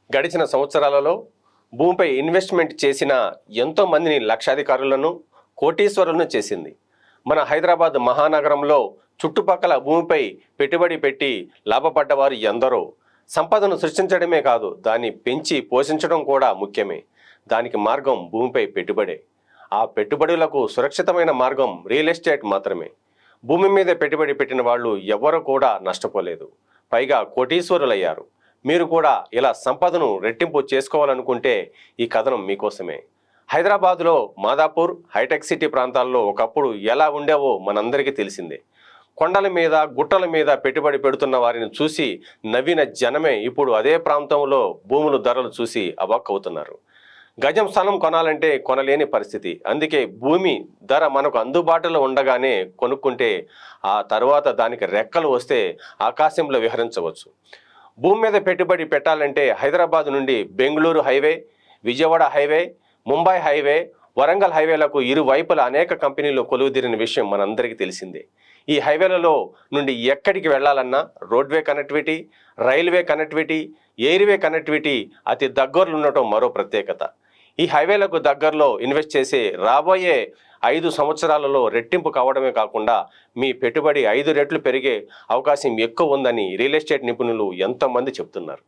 గడిచిన సంవత్సరాలలో భూమిపై ఇన్వెస్ట్మెంట్ చేసిన ఎంతో మందిని లక్షాధికారులను కోటీశ్వరులను చేసింది. మన హైదరాబాద్ మహానగరంలో చుట్టుపక్కల భూమిపై పెట్టుబడి పెట్టి లాభపడ్డవారు ఎందరో. సంపదను సృష్టించడమే కాదు, దాన్ని పెంచి పోషించడం కూడా ముఖ్యమే. దానికి మార్గం భూమిపై పెట్టుబడే. ఆ పెట్టుబడులకు సురక్షితమైన మార్గం రియల్ ఎస్టేట్ మాత్రమే. భూమి మీద పెట్టుబడి పెట్టిన వాళ్ళు ఎవ్వరూ కూడా నష్టపోలేదు, పైగా కోటీశ్వరులయ్యారు. మీరు కూడా ఇలా సంపదను రెట్టింపు చేసుకోవాలనుకుంటే ఈ కథనం మీకోసమే. హైదరాబాద్లో మాదాపూర్, హైటెక్ సిటీ ప్రాంతాల్లో ఒకప్పుడు ఎలా ఉండేవో మనందరికీ తెలిసిందే. కొండల మీద, గుట్టల మీద పెట్టుబడి పెడుతున్న వారిని చూసి నవ్విన జనమే ఇప్పుడు అదే ప్రాంతంలో భూముల ధరలు చూసి అవాక్కవుతున్నారు. గజం స్థలం కొనాలంటే కొనలేని పరిస్థితి. అందుకే భూమి ధర మనకు అందుబాటులో ఉండగానే కొనుక్కుంటే ఆ తర్వాత దానికి రెక్కలు వస్తే ఆకాశంలో విహరించవచ్చు. భూమి మీద పెట్టుబడి పెట్టాలంటే హైదరాబాద్ నుండి Bengaluru highway, Vijayawada highway, Mumbai highway, Warangal హైవేలకు ఇరువైపుల అనేక కంపెనీలు కొలువుదీరిన విషయం మనందరికీ తెలిసిందే. ఈ హైవేలలో నుండి ఎక్కడికి వెళ్ళాలన్నా roadway connectivity, railway connectivity, airway connectivity అతి దగ్గరలో ఉండటం మరో ప్రత్యేకత. ఈ హైవేలకు దగ్గరలో ఇన్వెస్ట్ చేసే రాబోయే 5 సంవత్సరాలలో రెట్టింపు కావడమే కాకుండా మీ పెట్టుబడి 5 రెట్లు పెరిగే అవకాశం ఎక్కువ ఉందని రియల్ ఎస్టేట్ నిపుణులు ఎంతోమంది చెబుతున్నారు.